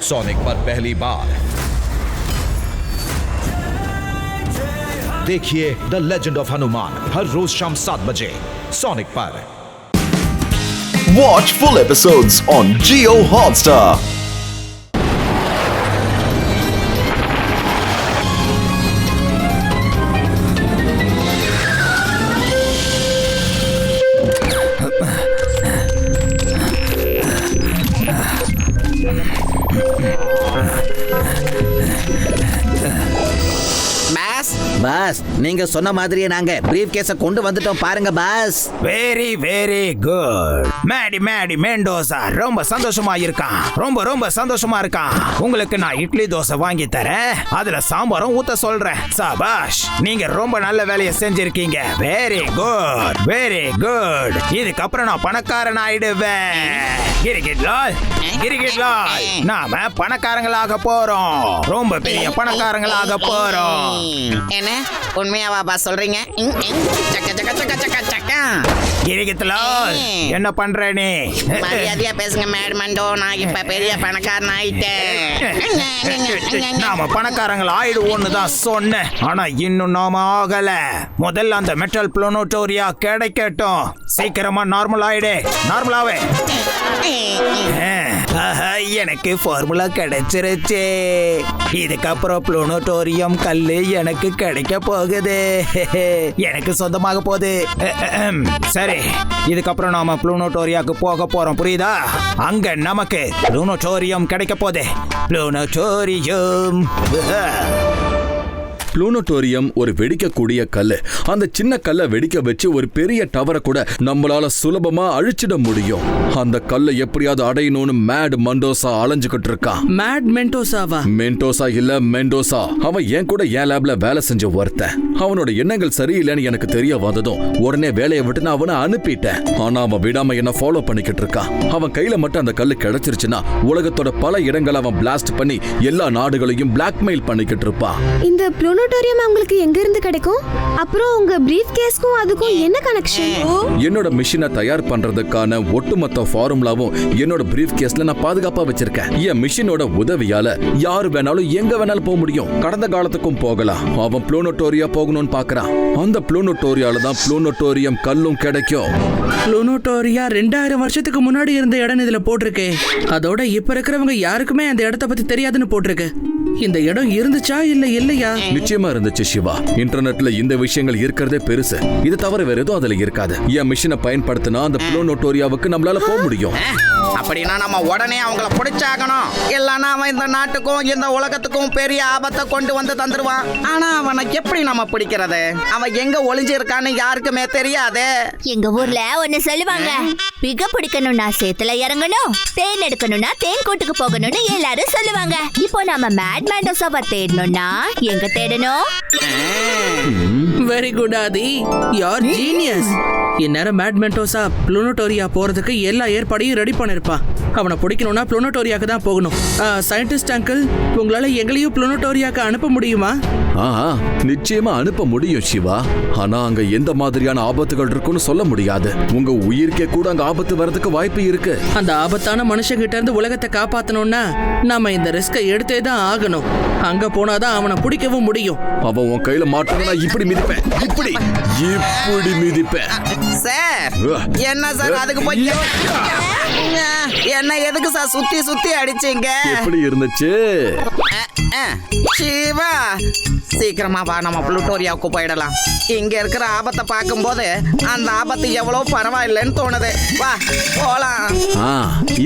Sonic पर पहली बार देखिए द लेजेंड ऑफ हनुमान हर रोज शाम 7 बजे सोनिक पर। Watch full episodes on Jio Hotstar. Boss, நீங்க சொன்ன மாதிரியே நாங்க பிரீஃப் கேஸ கொண்டு வந்துட்டோம் பாருங்க boss. Very very good. Maddy Mendoza ரொம்ப சந்தோஷமா இருக்கான். ரொம்ப சந்தோஷமா இருக்கான். உங்களுக்கு நான் இட்லி தோசை வாங்கி தரேன். அதுல சாம்பாரும் ஊத்த சொல்றேன். சபாஷ், நீங்க ரொம்ப நல்ல வேலையை செஞ்சிருக்கீங்க. Very good. இதுக்கப்புறம் நான் பணக்காரன் ஆயிடுவேன். கிரிக்கெட்லால் நாம பணக்காரங்களாக போறோம். ரொம்ப பெரிய பணக்காரங்களாக போறோம். என்ன உண்மையாவா பாஸ் சொல்றீங்க? கிரிக்கெட்லால் என்ன பண்ற நீ? மரியாதையா பேசுங்க மேட்மண்டோ. நான் இப்ப பெரிய பணக்காரன் ஆயிட்டேன். நாம பணக்காரங்கள் ஆயிடுவோன்னு தான் சொன்னேன். ஆனா இன்னும் நாம ஆகல. முதல்ல அந்த மெட்டல் ப்ளூனோட்டோரியா கிடைக்கட்டும். சீக்கிரமா நார்மல் ஆயிடு. நார்மலாவே. எனக்கு ஃபார்முலா கிடைச்சிருச்சு. இதுக்கப்புறம் ப்ளூனோட்டோரியம் கல்லு எனக்கு கிடைக்க போகுது. எனக்கு சொந்தமாக போகுது. சரி, இதுக்கப்புறம் நாம ப்ளூனோட்டோரியாக்கு போக போறோம். புரியுதா? அங்க நமக்கு ப்ளூனோட்டோரியம் கிடைக்க போகுது. ப்ளூனோட்டோரியம். ப்ளூனோட்டோரியம் ஒரு வெடிக்கக்கூடிய கல்லு. அந்த சின்ன கல்லை வெடிக்க வச்சு ஒரு பெரிய டவரை கூட நம்மளால சுலபமா அழிச்சிட முடியும். அந்த கல்லை எப்படியாவது அடையணும்னு மேட் மெண்டோசா அலைஞ்சுக்கிட்டு இருக்கான். மேட் மெண்டோசாவா? மெண்டோசா இல்ல, மெண்டோசா. அவன் என் கூட என் லேப்ல வேலை செஞ்ச ஒருத்தன். அவனோட எண்ணங்கள் சரியில்லைன்னு எனக்கு தெரிய வந்ததும் உடனே வேலையை விட்டு நான் அவனை அனுப்பிட்டேன். ஆனா அவன் விடாம என்ன ஃபாலோ பண்ணிக்கிட்டு இருக்கான். அவன் கையில மட்டும் அந்த கல்லு கிடைச்சிருச்சுன்னா உலகத்தோட பல இடங்களை அவன் பிளாஸ்ட் பண்ணி எல்லா நாடுகளையும் பிளாக்மெயில் பண்ணிக்கிட்டு இருப்பான். இந்த ப்ளூனோட்டோரியம் உங்களுக்கு எங்க இருந்து கிடைக்கும்? அப்புறம் உங்க பிரீஃப் கேஸ்க்கும் அதுக்கும் என்ன கனெக்ஷன்? என்னோட மிஷினை தயார் பண்றதுக்கான ஒட்டுமொத்த ஃபார்முலாவும் என்னோட பிரீஃப் கேஸ்ல நான் பாதுகாப்பா வச்சிருக்கேன். என் மிஷினோட உதவியால யாரு வேணாலும் எங்க வேணாலும் போக முடியும். கடந்த காலத்துக்கும் போகலாம். அவன் ப்ளூனோட்டோரியா போகணும்னு பாக்குறான். அந்த ப்ளூனோட்டோரியால தான் ப்ளூனோட்டோரியம் கல்லும் கிடைக்கும். ப்ளூனோட்டோரியா 2000 வருஷத்துக்கு முன்னாடி இருந்த இடம் இதுல போட்டிருக்கு. அதோட இப்ப இருக்கிறவங்க யாருக்குமே அந்த இடத்த பத்தி தெரியாதுன்னு போட்டிருக்கு. இந்த இடம் இருந்துச்சா இல்ல இல்லையா? நிச்சயமா இருந்துச்சு சிவா. இன்டர்நெட்ல இந்த விஷயங்கள் இருக்கிறதே பெருசு. இது தவிர வேற எதுவும் அதுல இருக்காது. என் மிஷினை பயன்படுத்தினா அந்த ப்ளூனோட்டோரியாவுக்கு நம்மளால போக முடியும். அப்படின்னா நம்ம உடனே அவங்கள பிடிச்சாகணும். இல்லைன்னா அவன் இந்த நாட்டுக்கும் இந்த உலகத்துக்கும் பெரிய ஆபத்தை கொண்டு வந்து தந்துருவான். ஆனா அவனை எப்படி நம்ம பிடிக்கிறது? அவன் எங்க ஒளிஞ்சிருக்கான்னு யாருக்குமே தெரியாது. எங்க ஊர்ல ஒண்ணு சொல்லுவாங்க, பிக பிடிக்கணும்னா சேத்துல இறங்கணும், தேன் எடுக்கணும்னா தேன் கூட்டுக்கு போகணும்னு எல்லாரும் சொல்லுவாங்க. இப்போ நாம மேட் மெண்டோசாவை தேடணும்னா எங்க தேடணும்? வெரி குட் ஆதி, யூஆர் ஜீனியஸ். இந்நேரம் மேட் மெண்டோசா ப்ளூனோட்டோரியா போறதுக்கு எல்லா ஏற்பாடையும் ரெடி பண்ணிருப்பான். அவனை பிடிக்கணும்னா ப்ளூனோட்டோரியாக்கு தான் போகணும். சயின்டிஸ்ட் அங்கிள், உங்களால எங்களையும் ப்ளூனோட்டோரியாக்கு அனுப்ப முடியுமா? நிச்சயமா அனுப்ப முடியும் சிவா. ஆனா அங்க எந்த மாதிரியான ஆபத்துகள் இருக்குன்னு சொல்ல முடியாது. உங்க உயிருக்கே கூட அங்க ஆபத்து வரதுக்கு வாய்ப்பு இருக்கு. அந்த ஆபத்தான மனுஷங்கிட்ட இருந்து உலகத்தை காப்பாத்தணும்னா நாம இந்த ரிஸ்கை எடுத்தே தான் ஆகணும். அங்க போனாதான் அவனை பிடிக்கவும் முடியும். அவன் உன் கையில மாட்டணும்னா இப்படி மிதிப்பேன், இப்படி மிதிப்பேன். சார், என்ன சார் அதுக்கு போய் என்ன எதுக்கு சார் சுத்தி அடிச்சீங்க? எப்படி இருந்துச்சு சிவா? சீக்கிரமா வா, நம்ம ப்ளூட்டோரியாவுக்கு போயிடலாம். இங்க இருக்கிற ஆபத்தை பார்க்கும்போது அந்த ஆபத்து எவ்வளவு பரவாயில்லைன்னு தோணுது. வா போலாம்.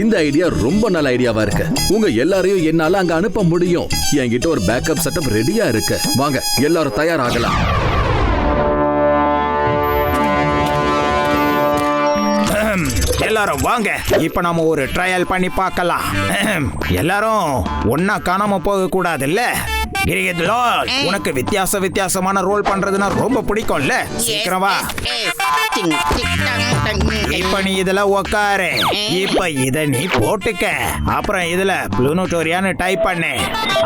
இந்த ஐடியா ரொம்ப நல்ல ஐடியாவா இருக்கு. உங்க எல்லாரையும் என்னால அங்க அனுப்ப முடியும். என்கிட்ட ஒரு பேக்கப் செட்டப் ரெடியா இருக்கு. வாங்க எல்லாரும் தயாராகலாம். எல்லாரும் வாங்க, இப்ப நாம ஒரு ட்ரையல் பண்ணி பார்க்கலாம். எல்லாரும் ஒன்னா காணாம போக கூடாது இல்ல? கிரிக்கெட் லால் உனக்கு வித்தியாசமான ரோல் பண்றதுன்னா ரொம்ப பிடிக்கும்ல. சீக்கிரம் வா. இப்ப நீ இதுல உக்காரு. இப்ப இத நீ போட்டுக்க. அப்புறம் இதுல ப்ளூனோட்டோரியான்னு டைப் பண்ணு.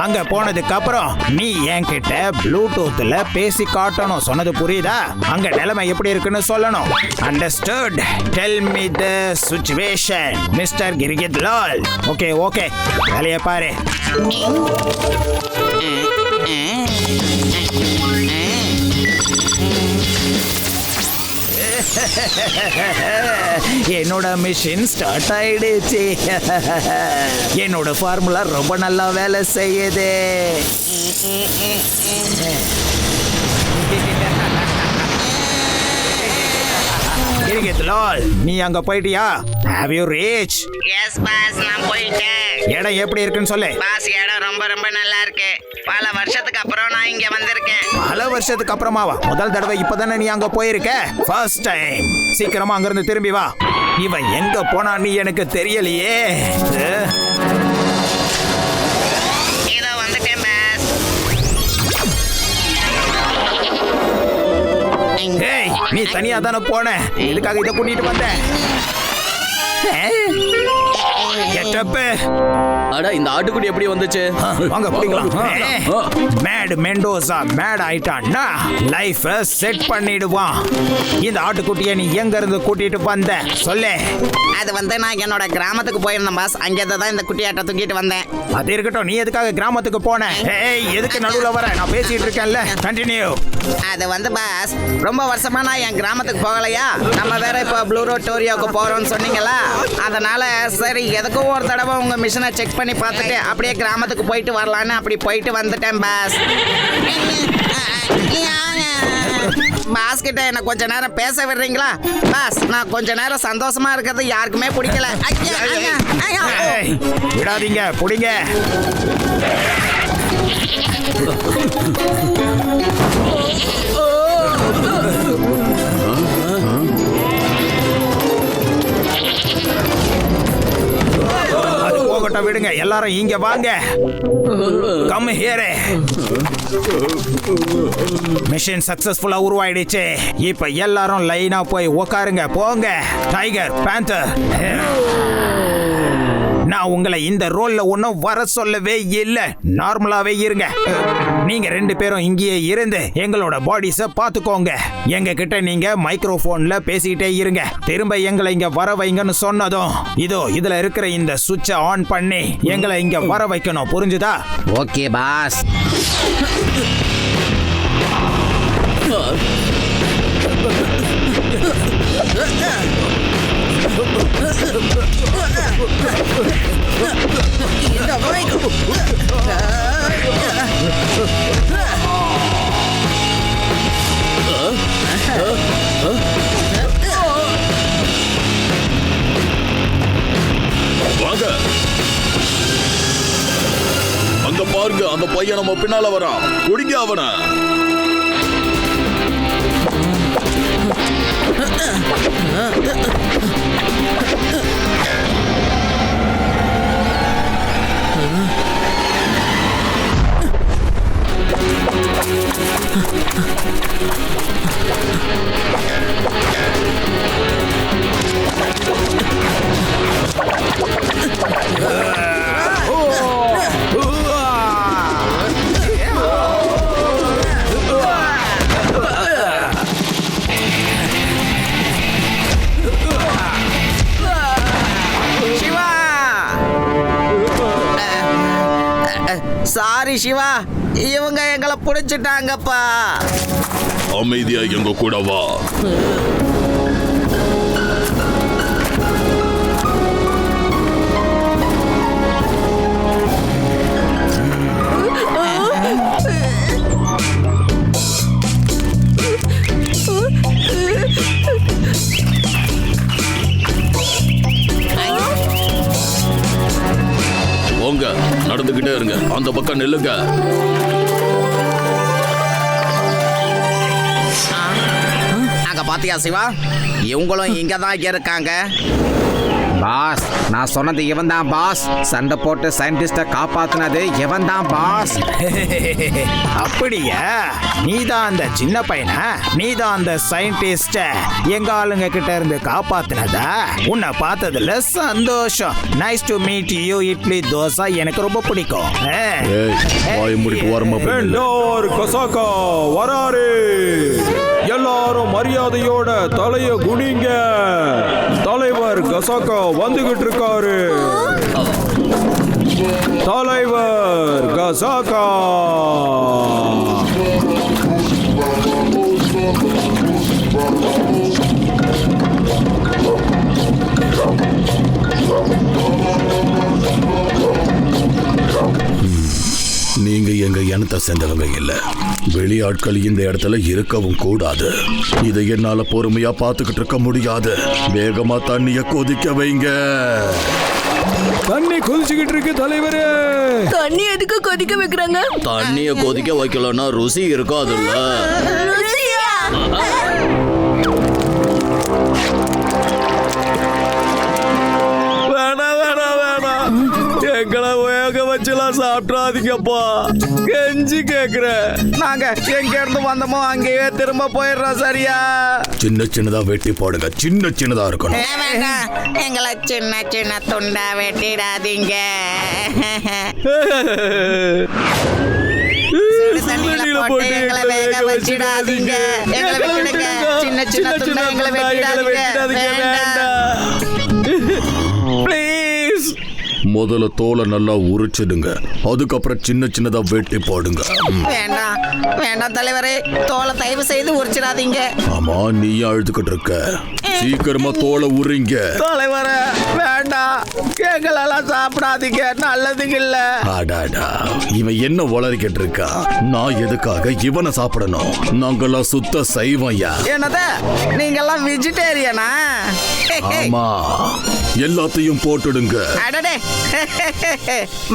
அங்க போனதுக்கு அப்புறம் நீ என்கிட்ட ப்ளூடூத்ல பேசி காட்டணும். சொன்னது புரியுதா? அங்க நிலைமை எப்படி இருக்குன்னு சொல்லணும். Understood? Tell me the situation mister cricket Lal. Okay okay, வேலைய பாரு. என்னோட மிஷின் ஸ்டார்ட் ஆயிடுச்சு. என்னோட ஃபார்முலா ரொம்ப நல்லா வேலை செய்யுது. நீ அங்க போயிட்டியா? Have you reached? Yes boss, நான் போயிட்டேன். இடம் எப்படி இருக்குன்னு சொல்லு. பாஸ், இடம் ரொம்ப ரொம்ப நல்லா இருக்கு. பல வருஷத்துக்கு அப்புறம் நான் இங்க வந்திருக்கேன். பல வருஷத்துக்கு அப்புறமாவா? முதல் தடவை இப்பதானே நீ அங்க போயிருக்க. First time. சீக்கிரமா அங்க இருந்து திரும்பி வா. இவன் எங்க போனா நீ எனக்கு தெரியலையே. இதோ வந்துட்டேன் பாஸ். ஏய், நீ தனியா தானே போன. எதுக்காக இதை கூட்டிட்டு வந்த? அட, இந்த ஆட்டுக்குட்டி எப்படி வந்துச்சு? வாங்க பிடிக்கலாம். மேட் மெண்டோசா மேட் ஆயிட்டான்னா லைஃப் செட் பண்ணிடுவான். இந்த ஆட்டுக்குட்டியை நீ எங்க இருந்து கூட்டிட்டு வந்த சொல்லு. அது வந்து நான் என்னோட கிராமத்துக்கு போயிருந்தேன் பாஸ். அங்கேருந்து தான் இந்த குட்டியாட்ட தூக்கிட்டு வந்தேன். அது இருக்கட்டும், நீ எதுக்காக கிராமத்துக்கு போன? ஏய், எதுக்கு நடுவுல வர? நான் பேசிட்டு இருக்கேன்ல. கண்டினியூ. அது வந்து பாஸ், ரொம்ப வருஷமா நான் என் கிராமத்துக்கு போகலையா. நம்ம வேற இப்போ ப்ளூனோட்டோரியாவுக்கு போறோம்னு சொன்னீங்களா. அதனால சரி, எதுக்கும் ஒரு தடவை உங்க மிஷினை செக் பண்ணி பார்த்துட்டு அப்படியே கிராமத்துக்கு போயிட்டு வரலான்னு அப்படி போயிட்டு வந்துட்டேன் பாஸ். பாஸ் கிட்ட என்ன கொஞ்ச நேரம் பேச விடுறீங்களா பாஸ்? நான் கொஞ்ச நேரம் சந்தோஷமா இருக்கிறது யாருக்குமே பிடிக்கல. ஏய், விடாதீங்க, புடிங்க. அது போகட்டும், விடுங்க. எல்லாரும் இங்க வாங்க. Come here. மிஷன் சக்சஸ்ஃபுல்லா உருவாயிடுச்சு. இப்ப எல்லாரும் லைனா போய் உட்காருங்க. போங்க. டைகர், பேந்தர், நான் உங்களை இந்த ரோல்ல ஒன்னும் வர சொல்லவே இல்ல. நார்மலாவே இருங்க. நீங்க ரெண்டு பேரும் இங்கேயே இருந்து எங்களோட பாடிஸ பாத்துக்கோங்க. எங்க கிட்ட நீங்க மைக்ரோஃபோன்ல பேசிக்கிட்டே இருங்க. திரும்ப எங்களை இங்க வர வைங்கன்னு சொன்னதும் இதோ இதுல இருக்கிற இந்த சுவிட்சை ஆன் பண்ணி எங்களை இங்க வர வைக்கணும். புரிஞ்சுதா? Okay boss. வாங்க, அங்க பாருங்க, அந்த பையன் நம்ம பின்னால வரான். குடிங்க அவன. சாரி சிவா, இவங்க எங்களை புடிச்சிட்டாங்கப்பா. அமைதியா எங்க கூட வா. போங்க, நடந்துகிட்டே இருங்க. அந்த பக்கம் நில்லுங்க. அங்க பாத்தியா சிவா, இவங்களும் இங்க தான் இருக்காங்க. பாஸ் நான் சொன்னது இவன் தான் பாஸ். சண்டை போட்டு சயின்டிஸ்ட காப்பாத்துனது இவன் தான் பாஸ். அப்படியா? நீதான் அந்த சின்ன பையனா? நீதான் அந்த சயின்டிஸ்ட எங்க ஆளுங்க கிட்ட இருந்து காப்பாத்துனதா? உன்னை பார்த்ததுல சந்தோஷம். Nice to meet you. Idli dosa எனக்கு ரொம்ப பிடிக்கும். வாய் முடிக்கு ஓரமா போய் நில்லு. கசாக்கா வராரு. எல்லாரும் மரியாதையோட தலைய குனிங்க. தலைவர் கசாக்கா வந்துகிட்டு இருக்காரு. தலைவர் கசாக்கா. நீங்க எங்க இனத்தை சேர்ந்தவங்க இல்ல. வெளியாட்கள் இந்த இடத்துல இருக்கவும் கூடாது. இதை என்னால பொறுமையா பார்த்துக்கிட்டு இருக்க முடியாது. வேகமா தண்ணிய கொதிக்க வைங்க. தண்ணி கொதிச்சுக்கிட்டு இருக்கு தலைவரே. தண்ணி எதுக்கு கொதிக்க வைக்கிறாங்க? தண்ணிய கொதிக்க வைக்கலன்னா ருசி இருக்காதுல்ல. எங்களை வேக வச்சுலாம் சாப்பிடாதீங்கப்பா. கெஞ்சி கேக்குறேன். நாங்க எங்க இருந்து வந்தோமோ அங்கேயே திரும்ப போயிடுறோம். சரியா? சின்ன சின்னதா வெட்டி போடுங்க. சின்ன சின்னதா இருக்கணும். எங்களை சின்ன சின்ன துண்டா வெட்டிடாதீங்க. தண்ணியில போட்டு எங்களை வேக வச்சிடாதீங்க. எங்களை விட்டுடுங்க. சின்ன சின்ன துண்டா எங்களை வெட்டிடாதீங்க. ப்ளீஸ். முதல்ல தோலை நல்லா உரிச்சிடுங்க. அதுக்கப்புறம் சின்ன சின்னதா வெட்டி போடுங்க. வேண்டாம் வேண்டாம் தலைவரே. தோலை தயவு செய்து உரிச்சிடாதீங்க. ஆமா, நீ அழுதுகிட்டு இருக்க. சீக்கிரமா தோலை உரிங்க. தலைவரே வேண்டாம். எங்களெல்லாம் சாப்பிடாதீங்க. நல்லதுக்கு இல்ல. அடாடா, இவன் என்ன உளறிக்கிட்டு இருக்கா? நான் எதுக்காக இவனை சாப்பிடணும்? நாங்கெல்லாம் சுத்த சைவம்யா. என்னது? நீங்கெல்லாம் வெஜிடேரியனா? ஆமா, எல்லாத்தையும் போட்டுடுங்க. அடடே,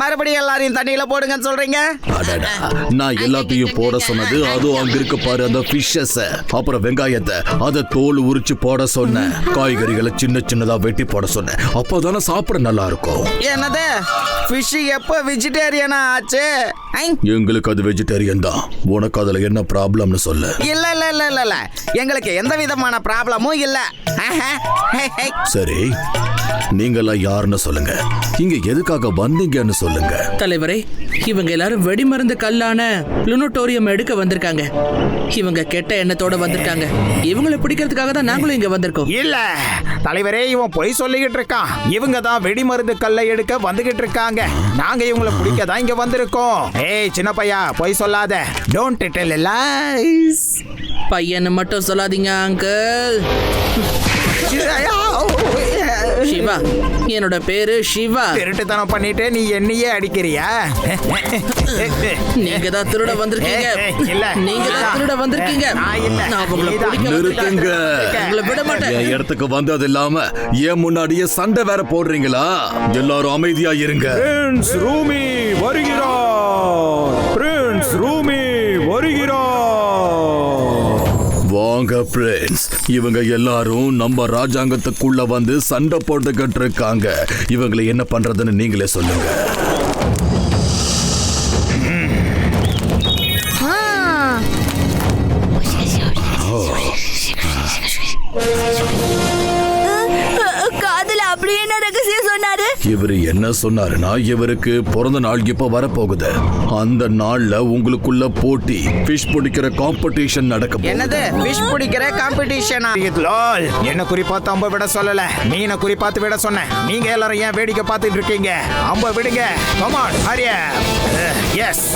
மறுபடியும் எல்லாரையும் தண்ணியில போடுங்கன்னு சொல்றீங்க? அடடா, நான் எல்லாத்தையும் போட சொன்னது அதுவும் அங்க இருக்க பாரு அந்த ஃபிஷ்ஷஸ், அப்புறம் வெங்காயத்தை அதை தோல் உரிச்சு போட சொன்னேன். காய்கறிகளை சின்ன சின்னதா வெட்டி போட சொன்னேன். அப்பதானே சாப்பிட நல்லா இருக்கும். என்னது? ஃபிஷ் எப்போ வெஜிடேரியனா ஆச்சு? எங்களுக்கு அது வெஜிடேரியன் தான். உனக்கு அதுல என்ன ப்ராப்ளம்னு சொல்லு. இல்ல இல்ல இல்ல இல்ல இல்ல, எங்களுக்கு எந்த விதமான ப்ராப்ளமும் இல்ல. சரி, நீங்கெல்லாம் யாருன்னு சொல்லுங்க. இங்க எதுக்காக வந்தீங்கன்னு சொல்லுங்க. தலைவரே, இவங்க எல்லாரும் வெடிமருந்து கல்லான ப்ளூனோட்டோரியம் எடுக்க வந்திருக்காங்க. இவங்க கெட்ட எண்ணத்தோட வந்திருக்காங்க. இவங்களை பிடிக்கிறதுக்காக தான் நாங்களும் இங்க வந்திருக்கோம். இல்ல தலைவரே, இவன் பொய் சொல்லிக்கிட்டு இருக்கான். இவங்க தான் வெடிமருந்து கல்லை எடுக்க வந்துகிட்டு இருக்காங்க. நாங்க இவங்களை பிடிக்க தான் இங்க வந்திருக்கோம். ஏய் சின்ன பையா, பொய் சொல்லாத. Don't tell lies. பையனை மட்டும் சொல்லாதீங்க அங்கிள். சிவா, என்னோட பேரு சிவா. திருட்டுத்தனம் பண்ணிட்டு நீ என்னையே அடிக்கிறியா? நீங்க தான் திருட வந்திருக்கீங்க. இல்ல, நீங்க தான் திருட வந்திருக்கீங்க. நான் உங்களை பிடிக்க நிறுத்துங்க. உங்களை விட மாட்டேன். என் இடத்துக்கு வந்தது இல்லாம ஏன் முன்னாடியே சண்டை வேற போடுறீங்களா? எல்லாரும் அமைதியா இருங்க. பிரின்ஸ் ரூமி வருகிறார். பிரின்ஸ் ரூமி வருகிறார். வாங்க பிரின்ஸ். இவங்க எல்லாரும் நம்ம ராஜாங்கத்துக்குள்ள வந்து சண்டை போட்டுக்கிட்டு இருக்காங்க. இவங்களை என்ன பண்றதுன்னு நீங்களே சொல்லுங்க. காதுல அப்படி என்ன ரகசியம் சொன்னாரு? இவரு என்ன சொன்னாருன்னா, இவருக்கு பிறந்த நாள் இப்ப வரப்போகுது. அந்த நாள்ல உங்களுக்குள்ள போட்டி, ஃபிஷ் பிடிக்கிற காம்படிஷன் நடக்க போகுது. என்னது? ஃபிஷ் பிடிக்கிற காம்படிஷனா? என்ன குறிப்பாத்து அம்ப விட சொல்லல, மீனை குறிப்பாத்து விட சொன்னேன். நீங்க எல்லாரும் ஏன் வேடிக்கை பார்த்துட்டு இருக்கீங்க? அம்ப விடுங்க. Come on, hurry up. Yes.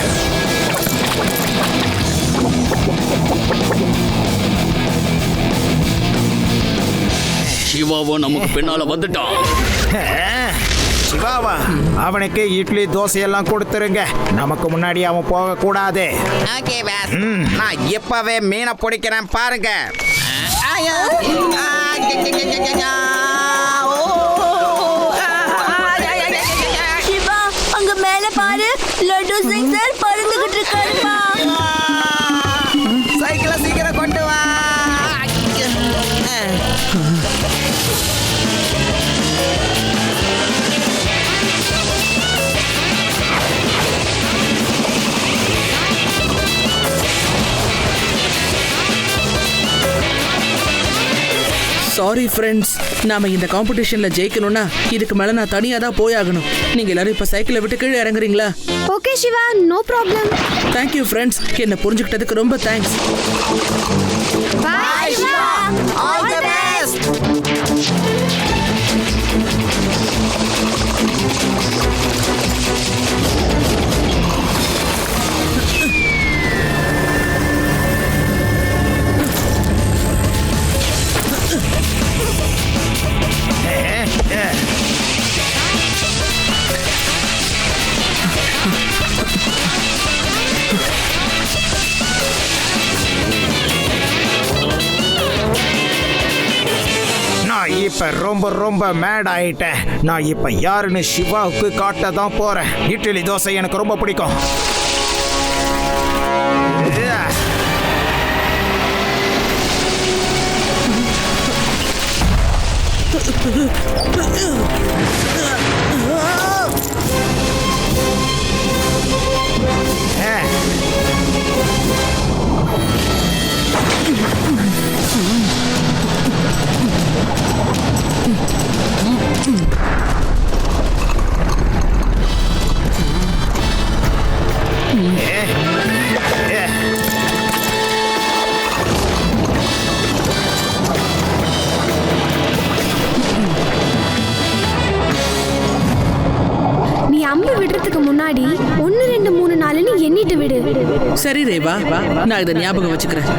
சிவாவோ நமக்கு பின்னால வந்துட்டான். சிவாவா? அவனுக்கு இட்லி தோசை எல்லாம் கொடுத்துருங்க. நமக்கு முன்னாடி அவன் போக கூடாது. ஓகே பாஸ், நான் இப்பவே மீனை பிடிக்கிறேன் பாருங்க. சிவா, அங்க மேல பாரு, லட்டு சிங் சார் பறந்துகிட்டு இருக்காருப்பா. சைக்கிளை சீக்கிரம் கொண்டு வா. சாரி ஃப்ரெண்ட்ஸ், நாம இந்த காம்படிஷன்ல ஜெயிக்கணும்னா இதுக்கு மேல நான் தனியா தான் போயாகணும். நீங்க எல்லாரும் இப்ப சைக்கிளை விட்டு கீழே இறங்குறீங்களா? Okay Shiva, no problem. Thank you friends, என்ன புரிஞ்சுக்கிட்டதுக்கு ரொம்ப thanks. Bye Shiva, all the best. நான் இப்ப ரொம்ப ரொம்ப மேட் ஆயிட்டேன். நான் இப்ப யாருன்னு சிவாவுக்கு காட்ட தான் போறேன். இட்லி தோசை எனக்கு ரொம்ப பிடிக்கும். நீ அம்பு விடுறதுக்கு முன்னாடி 1 2 3 4ன்னு எண்ணிட்டு விடு. சரி ரேவா, நான் இதை ஞாபகம் வச்சுக்கிறேன்.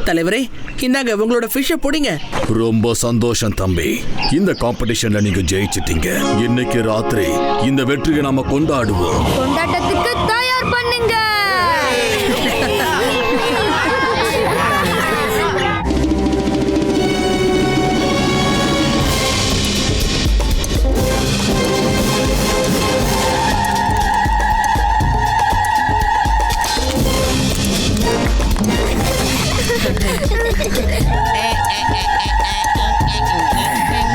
தலைவரே, இந்தாங்க உங்களோட ஃபிஷ்ஷை பிடிங்க. ரொம்ப சந்தோஷம் தம்பி. இந்த காம்படிஷன்ல நீங்க ஜெயிச்சிட்டீங்க. இன்னைக்கு ராத்திரி இந்த வெற்றியை நாம கொண்டாடுவோம். கொண்டாட்டத்துக்கு தயார் பண்ணுங்க.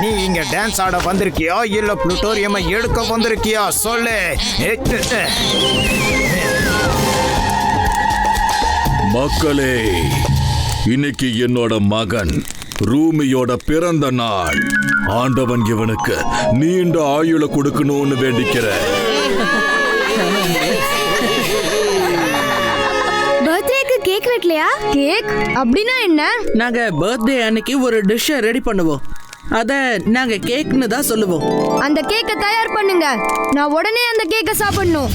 நீ இங்க டான்ஸ் ஆட வந்திருக்கியா இல்ல புளுட்டோரியமை எடுக்க வந்திருக்கியா சொல்லு. மக்களே, இன்னைக்கு என்னோட மகன் ரூமியோட பிறந்த நாள். ஆண்டவன் இவனுக்கு நீண்ட ஆயுள கொடுக்கணும்னு வேண்டிக்கிறேன். பர்த்டேக்கு கேக் வெட்டலையா? கேக் அப்படினா என்ன? நாங்க பர்த்டே அன்னைக்கு ஒரு டிஷ்ஷை ரெடி பண்ணுவோம். அத நாங்க கேக்னு தான் சொல்லுவோம். அந்த கேக்க தயார் பண்ணுங்க. நான் உடனே அந்த கேக்க சாப்பிடணும்.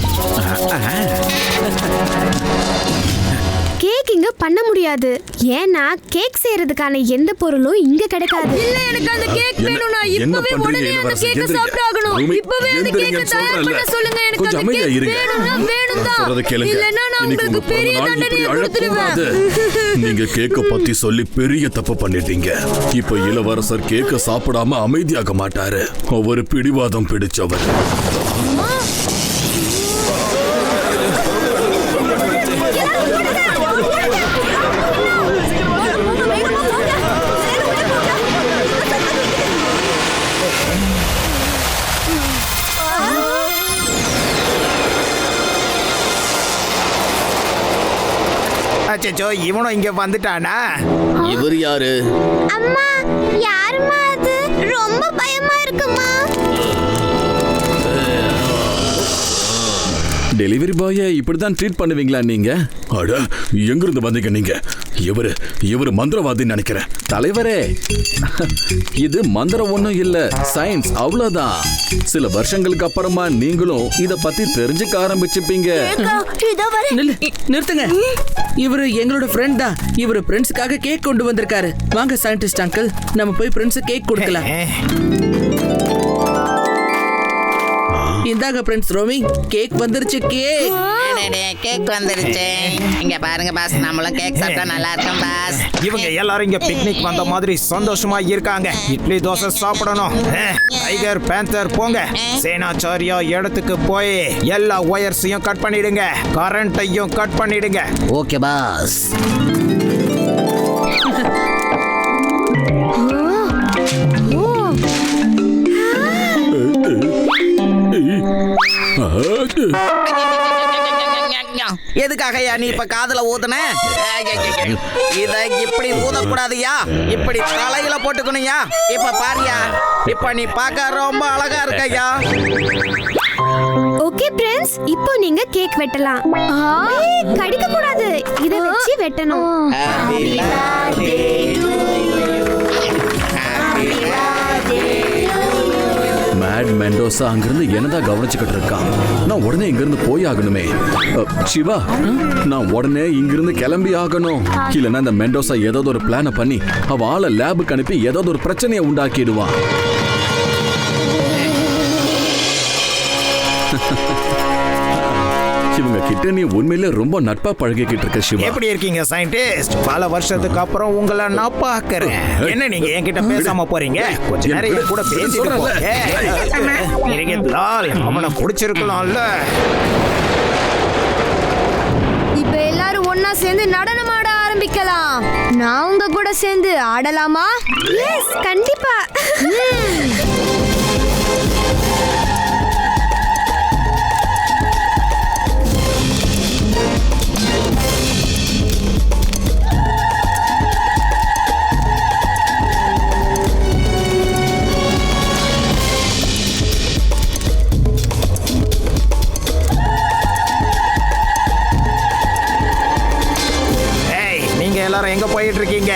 கேக் இங்க பண்ண முடியாது. ஏன்னா கேக் செய்யறதுக்கான எந்த பொருளும் இங்க கிடைக்காது. இல்ல, எனக்கு அந்த கேக் வேணும். நான் இப்பவே உடனே அந்த கேக்க சாப்பிட்டாகணும். இப்பவே அந்த கேக்க தயார் பண்ண சொல்லுங்க. எனக்கு அந்த கேக் வேணும் தான். இல்லனா நான் உங்களுக்கு பெரிய தண்டனை கொடுத்துடுவேன். நீங்க கேக்க பத்தி சொல்லி பெரிய தப்பு பண்ணிட்டீங்க. இப்ப இளவரசர் கேக்க சாப்பிடாம அமைதியாக மாட்டாரு. அவர் பிடிவாதம் பிடிச்சவர். அச்சோ, இவனும் இங்க வந்துட்டானா? இவர் யாரு? அம்மா, யாரும்மா அது? ரொம்ப பயமா இருக்குமா? டெலிவரி பாய இப்படிதான் ட்ரீட் பண்ணுவீங்களா நீங்க? அட, எங்கிருந்து வந்தீங்க நீங்க? இவரு மந்திரவாதின்னு நினைக்கிறேன். தலைவரே, இது மந்திரம் ஒண்ணும் இல்ல, சயின்ஸ் அவ்வளவுதான். சில வருஷங்களுக்கு அப்புறமா நீங்களும் இத பத்தி தெரிஞ்சுக்க ஆரம்பிச்சுப்பீங்க. நிறுத்துங்க. இவரு எங்களோட ஃப்ரெண்ட் தான். இவரு பிரின்ஸுக்காக கேக் கொண்டு வந்திருக்காரு. வாங்க சயின்டிஸ்ட் அங்கிள், நம்ம போய் பிரின்ஸு கேக் கொடுக்கலாம். இந்தாங்க பிரின்ஸ் ரோமி, கேக் வந்துருச்சு. கேக் வந்துருச்சு. இங்க பாருங்க பாஸ், நம்மளும் கேக் சாப்பிட்டா நல்லா இருக்கும் பாஸ். இவங்க எல்லாரும் இங்க பிக்னிக் வந்த மாதிரி சந்தோஷமா இருக்காங்க. இட்லி தோசை சாப்பிடணும். டைகர் பேந்தர் போங்க. சேனாச்சாரியா இடத்துக்கு போய் எல்லா ஒயர்ஸையும் கட் பண்ணிடுங்க. கரண்ட்டையும் கட் பண்ணிடுங்க. Okay boss. எதுக்காகயா நீ இப்ப காதுல ஊதுன? இத இப்படி ஊதக்கூடாதுயா, இப்படி தலையில போட்டுக்கணும்யா. இப்ப பாரியா, இப்ப நீ பார்க்க ரொம்ப அழகா இருக்கையா. ஓகே பிரின்ஸ், இப்போ நீங்க கேக் வெட்டலாம். கடிக்க கூடாது, இத வச்சு வெட்டணும். மேட் மெண்டோசா அங்கிருந்து என்னதான் கவனிச்சுக்கிட்டு இருக்கான். நான் உடனே இங்கிருந்து போய் ஆகணுமே. சிவா, நான் உடனே இங்கிருந்து கிளம்பி ஆகணும். இல்லைன்னா இந்த மெண்டோசா ஏதாவது ஒரு பிளான பண்ணி அவ ஆளை லேபுக்கு அனுப்பி ஏதாவது ஒரு பிரச்சனையை உண்டாக்கிடுவான். இவங்க கிட்ட நீ உண்மையிலே ரொம்ப நட்பா பழகிக்கிட்டு இருக்க சிவா. எப்படி இருக்கீங்க சயின்டிஸ்ட்? பல வருஷத்துக்கு அப்புறம் உங்களை நான் பார்க்கறேன். என்ன நீங்க என்கிட்ட பேசாம போறீங்க? கொஞ்ச நேரம் என் கூட பேசிட்டு போங்க. அவனை பிடிச்சிருக்கலாம்ல. இப்ப எல்லாரும் ஒன்னா சேர்ந்து நடனம் ஆட ஆரம்பிக்கலாம். நான் உங்க கூட சேர்ந்து ஆடலாமா? எஸ், கண்டிப்பா. எல்லாரும் எங்க போயிட்டு இருக்கீங்க?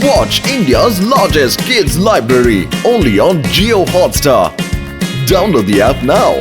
Watch India's largest kids library only on Jio Hotstar. Download the app now.